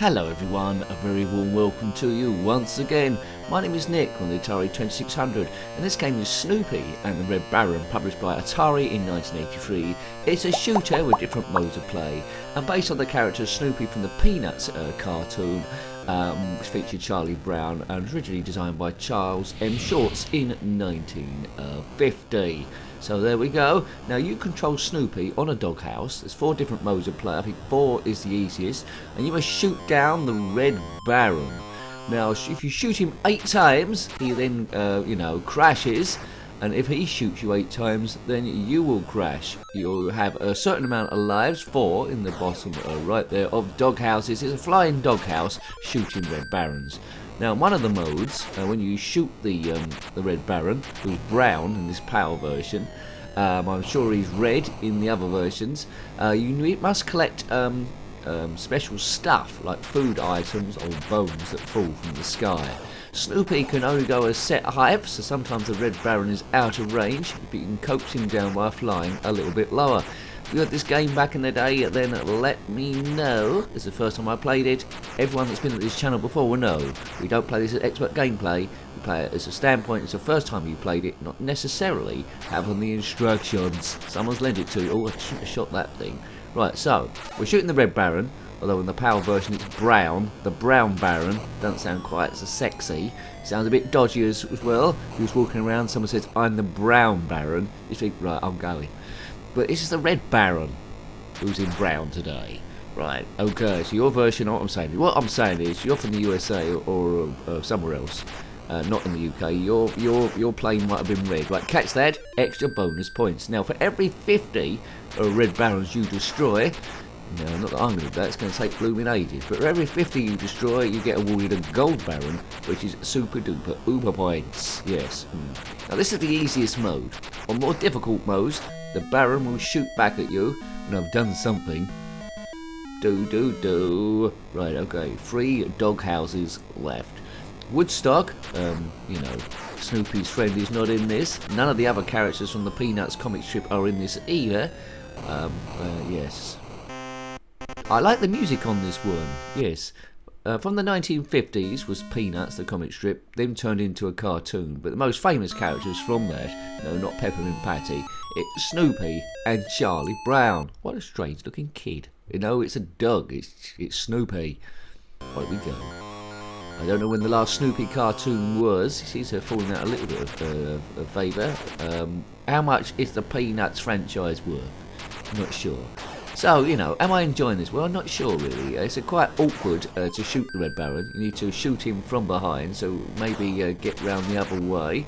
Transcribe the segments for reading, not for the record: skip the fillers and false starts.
Hello everyone, a very warm welcome to you once again. My name is Nick on the Atari 2600 and this game is Snoopy and the Red Baron, published by Atari in 1983. It's a shooter with different modes of play and based on the character Snoopy from the Peanuts cartoon, which featured Charlie Brown and was originally designed by Charles M Schultz in 1950. So there we go. Now you control Snoopy on a doghouse. There's 4 different modes of play. I think 4 is the easiest. And you must shoot down the Red Baron. Now if you shoot him 8 times, he then, crashes. And if he shoots you 8 times, then you will crash. You'll have a certain amount of lives, 4 in the bottom right there, of doghouses. It's a flying doghouse shooting Red Barons. Now, one of the modes, when you shoot the Red Baron, who's brown in this PAL version, I'm sure he's red in the other versions, you must collect special stuff, like food items or bones that fall from the sky. Snoopy can only go a set height, so sometimes the Red Baron is out of range, but you can coax him down by flying a little bit lower. If you had this game back in the day, then let me know. It's the first time I played it. Everyone that's been at this channel before will know. We don't play this as expert gameplay. We play it as a standpoint. It's the first time you played it, not necessarily having the instructions. Someone's lent it to you. Oh, I shouldn't have shot that thing. Right, so we're shooting the Red Baron. Although in the PAL version it's brown. The Brown Baron doesn't sound quite so sexy. Sounds a bit dodgy as well. If you was walking around, someone says, "I'm the Brown Baron." You think, right, I'm going. But this is the Red Baron who's in brown today. Right, okay, so your version, what I'm saying is, you're from the USA or somewhere else, not in the UK, your plane might have been red. Right, catch that, extra bonus points. Now, for every 50 Red Barons you destroy, no, not that I'm going to do that, it's going to take blooming ages, but for every 50 you destroy, you get awarded a Gold Baron, which is super duper uber points. Yes. Now, this is the easiest mode. On more difficult modes, the Baron will shoot back at you when I've done something. Right, okay. 3 doghouses left. Woodstock, Snoopy's friend is not in this. None of the other characters from the Peanuts comic strip are in this either. Yes. I like the music on this one, yes. From the 1950s was Peanuts, the comic strip, then turned into a cartoon. But the most famous characters from that, no, not Peppermint Patty, it's Snoopy and Charlie Brown. What a strange looking kid. You know, it's a dog, it's Snoopy. Right, we go. I don't know when the last Snoopy cartoon was. It seems to have fallen out a little bit of favour. How much is the Peanuts franchise worth? I'm not sure. So, am I enjoying this? Well, I'm not sure really. It's quite awkward to shoot the Red Baron. You need to shoot him from behind, so maybe get round the other way.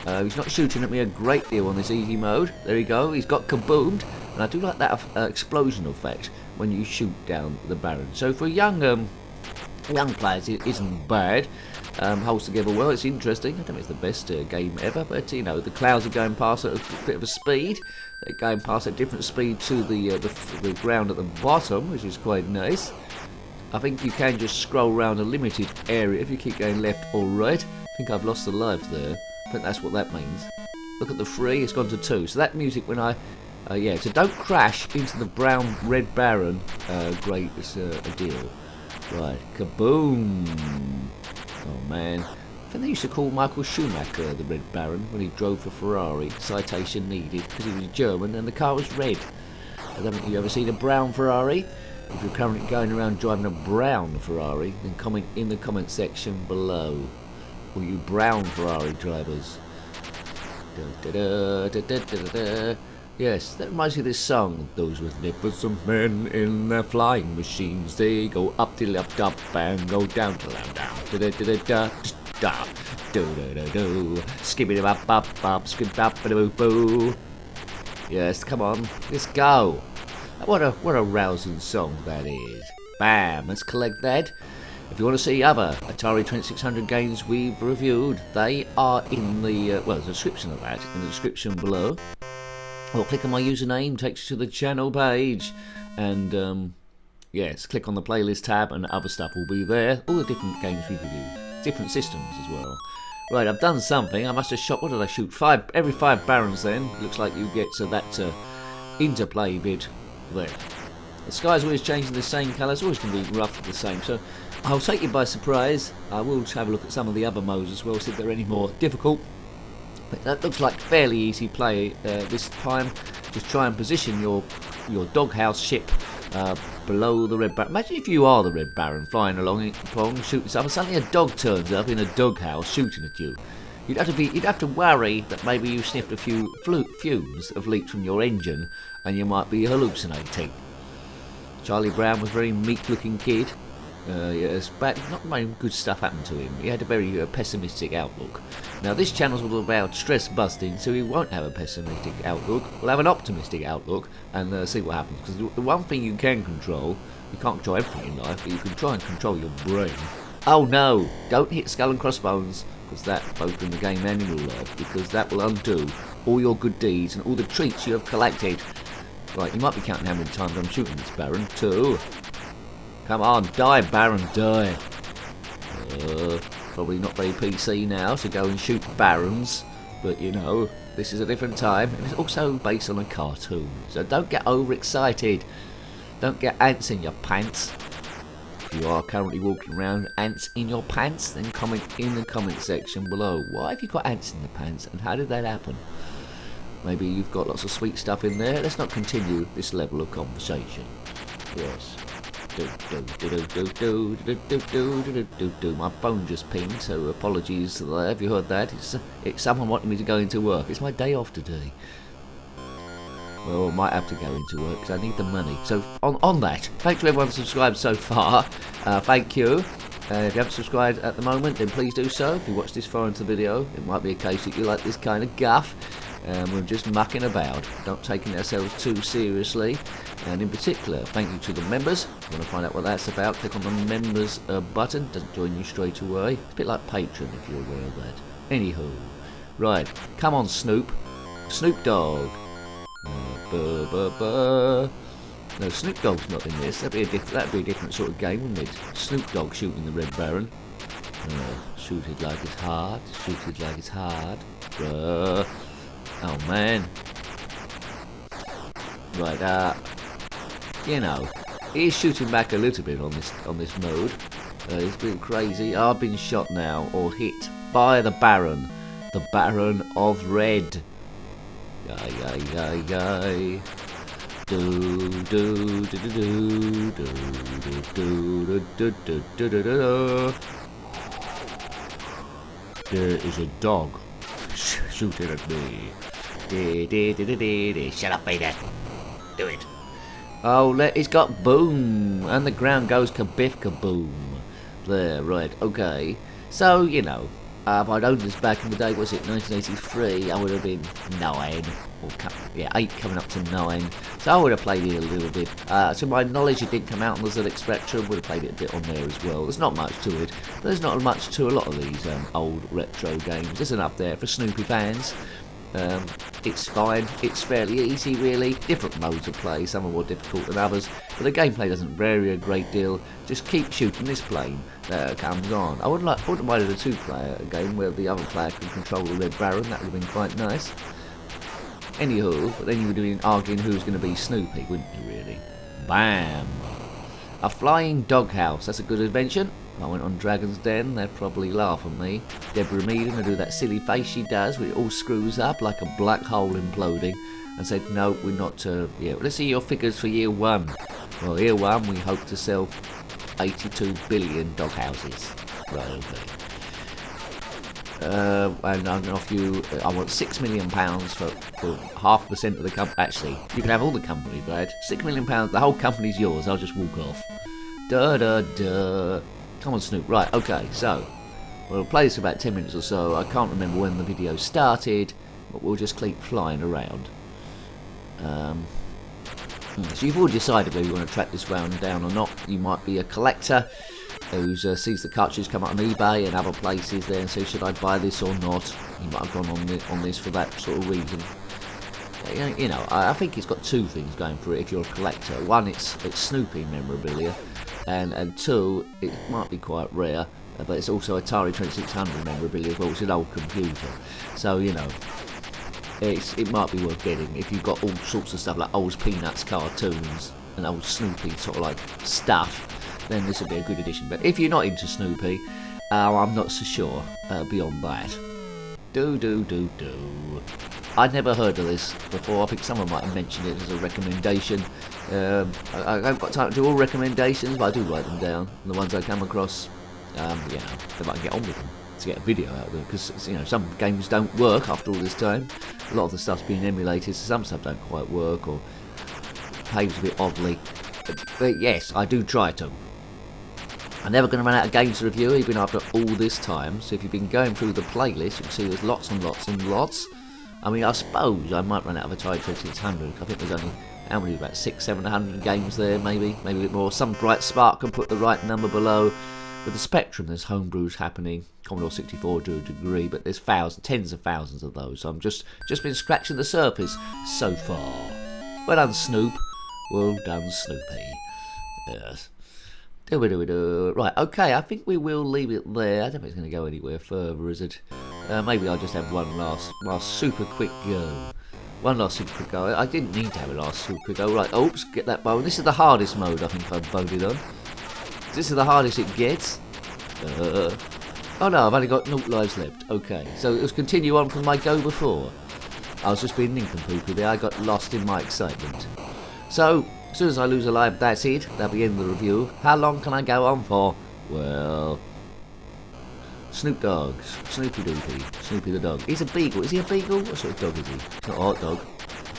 He's not shooting at me a great deal on this easy mode. There you go, he's got kaboomed. And I do like that explosion effect when you shoot down the Baron. So for young players, it isn't bad. Holds together well, it's interesting. I don't think it's the best game ever, but the clouds are going past at a bit of a speed. They're going past at different speed to the ground at the bottom, which is quite nice. I think you can just scroll around a limited area if you keep going left or right. I think I've lost the lives there. I think that's what that means. Look at the 3, it's gone to 2. So that music when I... so don't crash into the brown Red Baron. Great, it's a deal. Right, kaboom! Oh man. I think they used to call Michael Schumacher the Red Baron when he drove for Ferrari. Citation needed, because he was German and the car was red. I don't think you've ever seen a brown Ferrari. If you're currently going around driving a brown Ferrari, then comment in the comment section below. All you brown Ferrari drivers. Yes, that reminds me of this song. Those with magnificent men in their flying machines, they go up till up and go down till down. Skippity bop bop bop, skip bop boo boo. Yes, come on, let's go. What a rousing song that is. Bam, let's collect that. If you want to see other Atari 2600 games we've reviewed, they are in the description of that, in the description below. Or click on my username, takes you to the channel page, and yes, click on the playlist tab and other stuff will be there. All the different games we've reviewed, different systems as well. Right, I've done something. I must have shot, what did I shoot? Every 5 Barons then. Looks like you get that interplay bit there. The sky's always changing the same colour, it's always going to be roughly the same. So I'll take you by surprise. I will have a look at some of the other modes as well, see if they're any more difficult. But that looks like fairly easy play this time. Just try and position your doghouse ship below the Red Baron. Imagine if you are the Red Baron flying along, shooting stuff, and suddenly a dog turns up in a doghouse shooting at you. You'd have to worry that maybe you sniffed a few fumes of leaks from your engine, and you might be hallucinating. Charlie Brown was a very meek-looking kid. Yes, but not many good stuff happened to him. He had a very pessimistic outlook. Now this channel's all about stress busting, so he won't have a pessimistic outlook. We'll have an optimistic outlook and see what happens. Because the one thing you can control, you can't control everything in life, but you can try and control your brain. Oh no! Don't hit skull and crossbones, because that, both in the game and in real life, because that will undo all your good deeds and all the treats you have collected. Right, you might be counting how many times I'm shooting this Baron. 2. Come on, die, Baron, die. Probably not very PC now to go and shoot Barons, but you know, this is a different time, and it's also based on a cartoon, so don't get overexcited. Don't get ants in your pants. If you are currently walking around ants in your pants, then comment in the comment section below. Why have you got ants in the pants, and how did that happen? Maybe you've got lots of sweet stuff in there. Let's not continue this level of conversation. Yes. My phone just pinged, so apologies to that. Have you heard that? It's someone wanting me to go into work. It's my day off today. Well, I might have to go into work because I need the money. So on that, thanks to everyone who's subscribed so far. Thank you. If you haven't subscribed at the moment, then please do so. If you watch this far into the video, it might be a case that you like this kind of guff. We're just mucking about, not taking ourselves too seriously. And in particular, thank you to the members. If you want to find out what that's about, click on the members button. Doesn't join you straight away. It's a bit like Patreon if you're aware of that. Anywho, right, come on, Snoop Dogg. No, Snoop Dogg's not in this. That'd be a different sort of game, wouldn't it? Snoop Dogg shooting the Red Baron. Shoot it like it's hard. Shoot it like it's hard. Oh man. Right, you know, he's shooting back a little bit on this mode. It's been crazy. I've been shot now, or hit by the Baron of Red. Yay, yay, yay, yay. Do do do do do do do do do do do do. There is a dog shooting at me. Shut up, Vader. Do it. Oh, it's got boom, and the ground goes kabiff kaboom. There, right, okay. So, you know, if I'd owned this back in the day, was it 1983, I would have been 9, or 8 coming up to 9. So I would have played it a little bit. To my knowledge, it didn't come out on the ZX Spectrum, would have played it a bit on there as well. There's not much to it. There's not much to a lot of these old retro games. There's enough there for Snoopy fans. It's fine, it's fairly easy really, different modes of play, some are more difficult than others, but the gameplay doesn't vary a great deal. Just keep shooting this plane that comes on. I wouldn't mind a 2-player game where the other player can control the Red Baron, that would have been quite nice. Anywho, but then you would have been arguing who's going to be Snoopy, wouldn't you really? Bam! A flying doghouse, that's a good invention. If I went on Dragon's Den, they'd probably laugh at me. Deborah Meaden would do that silly face she does, where it all screws up like a black hole imploding, and said, no, we're not, let's see your figures for year 1. Well, year 1, we hope to sell 82 billion dog houses. Right, okay. And I'm going to offer you, I want £6 million for 0.5% of the company. Actually, you can have all the company, Brad. £6 million, the whole company's yours, I'll just walk off. Da da da. Come on, Snoop. Right, okay, so we'll play this for about 10 minutes or so. I can't remember when the video started, but we'll just keep flying around. So you've already decided whether you want to track this round down or not. You might be a collector who sees the cartridges come up on eBay and other places there and says, should I buy this or not? You might have gone on this for that sort of reason. You know, I think it's got 2 things going for it if you're a collector. One, it's Snoopy memorabilia. And 2, it might be quite rare, but it's also Atari 2600 memorabilia as well. It's an old computer, so you know, it might be worth getting if you've got all sorts of stuff like old Peanuts cartoons. and old Snoopy sort of like stuff, then this would be a good addition. But if you're not into Snoopy, I'm not so sure beyond that. I'd never heard of this before. I think someone might have mentioned it as a recommendation. I haven't got time to do all recommendations, but I do write them down. And the ones I come across, if I can get on with them to get a video out of them, because some games don't work after all this time. A lot of the stuff's being emulated, so some stuff don't quite work or behaves a bit oddly. But yes, I do try to. I'm never going to run out of games to review, even after all this time. So if you've been going through the playlist, you can see there's lots and lots and lots. I mean, I suppose I might run out of Atari 2600. I think there's only, about 600-700 games there, maybe a bit more. Some bright spark can put the right number below. With the Spectrum, there's homebrews happening. Commodore 64 to a degree, but there's tens of thousands of those. So I'm just been scratching the surface so far. Well done, Snoop. Well done, Snoopy. Yes. Right, okay, I think we will leave it there. I don't think it's going to go anywhere further, is it? Maybe I'll just have one last super quick go. One last super quick go. I didn't need to have a last super quick go. Right, oops, get that bone. This is the hardest mode I think I've voted on. This is the hardest it gets. Oh no, I've only got 0 lives left. Okay, so let's continue on from my go before. I was just being nincompoop there. I got lost in my excitement. So, as soon as I lose a life, that's it. That'll be in the review. How long can I go on for? Well, Snoop Dogg, Snoopy Doopy, Snoopy the dog. He's a beagle. Is he a beagle? What sort of dog is he? He's not a hot dog.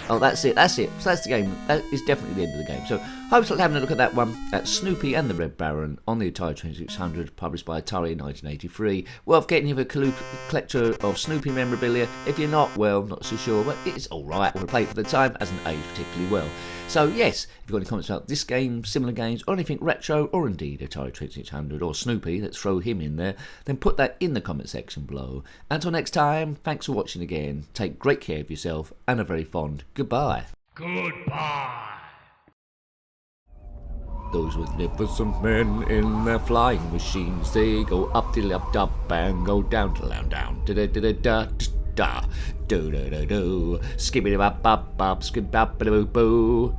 Oh, that's it. So that's the game. That is definitely the end of the game. So, hope you're having a look at that one. At Snoopy and the Red Baron on the Atari 2600, published by Atari in 1983. Worth getting if you're a collector of Snoopy memorabilia. If you're not, well, not so sure, but it's alright. I want to play it for the time. Hasn't aged particularly well. So, yes, if you've got any comments about this game, similar games, or anything retro, or indeed Atari 2600 or Snoopy, let's throw him in there, then put that in the comment section below. Until next time, thanks for watching again. Take great care of yourself, and a very fond goodbye. Goodbye. Those magnificent men in their flying machines, they go up till up and go down till down. Da-da-da-da-da-da. Do-do-do-do. Skibbity-bop-bop-bop, skib-bop-a-boo-boo.